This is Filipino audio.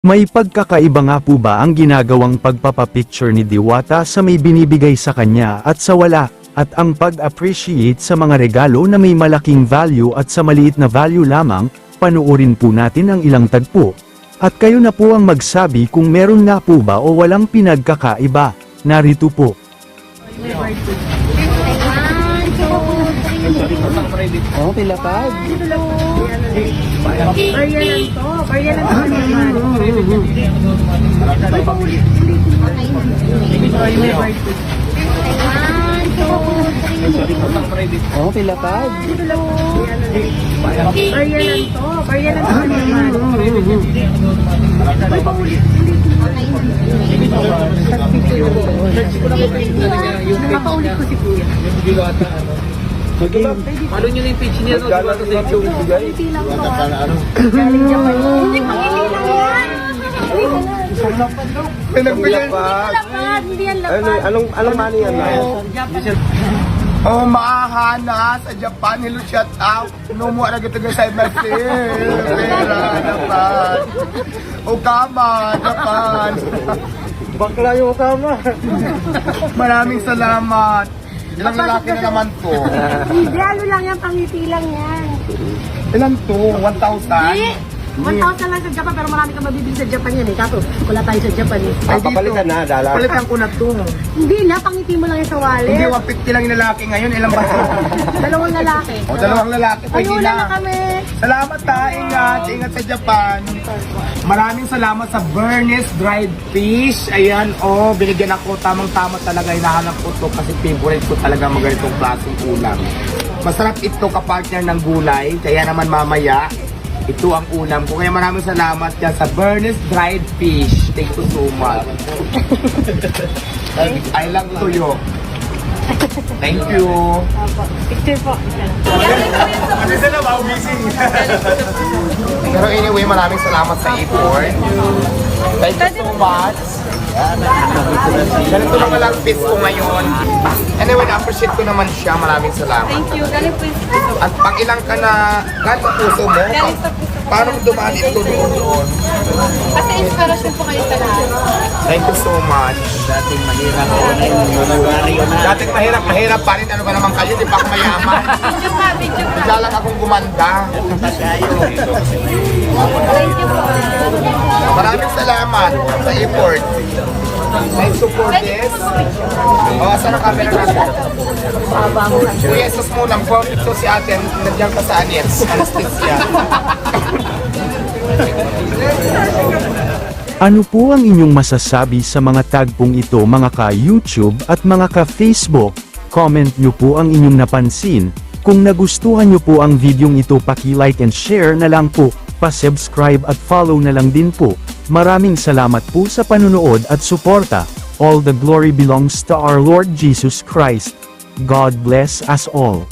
May pagkakaiba nga po ba ang ginagawang pagpapapicture ni Diwata sa may binibigay sa kanya at sa wala, at ang pag-appreciate sa mga regalo na may malaking value at sa maliit na value lamang? Panuorin po natin ang ilang tagpo. At kayo na po ang magsabi kung meron nga po ba o walang pinagkakaiba. Narito po. Oh, pilapag. Baryalan to. Baryalan to naman. May paulit. Oh, pilapag. Baryalan to. Baryalan to naman. May paulit. Nakapaulit ko si Kuya. Ano nyo na yung page niya? Diwata sa YouTube. Pangiti lang to. Galing Japan. Hindi pangiti lang yan. Lapad. Hindi yan lapad. Anong money yan? Oh, mahana sa Japan. Hello, shout out. No mo ara gito sa Brazil. Pera Japan. Okama, Japan. Bakla yung kama. Maraming salamat. Ilang lalaki na naman to? Hindi, ano lang yan. Pangiti lang yan. Ilan to? 1,000? 1,000 lang sa Japan, pero marami kang mabibili sa Japan yan eh. Kaso, wala tayo sa Japan eh. Ay, papalitan na, dala. Palitan ko na to. Hindi na, pangiti mo lang yan sa wallet. Hindi, 150 lang yung lalaki ngayon. Ilang ba? Dalawang lalaki. O, dalawang lalaki. Pwede Ayun na. na kami. Salamat ha, ingat. Ingat sa Japan. Maraming salamat sa Bernice Dried Fish. Ayan, oh, binigyan ako. Tamang-tama talaga. Hinahanap ko to kasi favorite ko talaga maganitong klaseng ulam. Masarap ito kapartner ng gulay. Kaya naman mamaya, ito ang ulam ko. Kaya maraming salamat dyan sa Bernice Dried Fish. Thank you so much. I love tuyo. Thank you. Picture po. Kasi sila ba, busy. Pero anyway, maraming salamat sa effort. Thank you so much. Ganito lang lang piece ko ngayon. Anyway, na-appreciate ko naman siya. Maraming salamat. Thank you. Galing po yung puso. At pang ilang ka na, kahit sa puso mo, Galing sa puso. paano dumaan ito doon? Kasi inspiration po kayo sa lahat. Thank you so much. Dating mahirap ako na yung Dating mahirap pa rin. Ano ba naman kayo? Di pa ako mayaman. Video pa, video pa. Bigla lang akong gumanda. Thank you po. Maraming salamat sa effort. Thank you for this. O, saan ang camera natin? Kuya, Jesus mo lang po. Ito si ate. Nandiyan ka sa anets. Anesthesia. Ano po ang inyong masasabi sa mga tagpong ito mga ka-YouTube at mga ka-Facebook? Comment nyo po ang inyong napansin. Kung nagustuhan nyo po ang videong ito, paki-like and share na lang po. Pa-subscribe at follow na lang din po. Maraming salamat po sa panunood at suporta. All the glory belongs to our Lord Jesus Christ. God bless us all.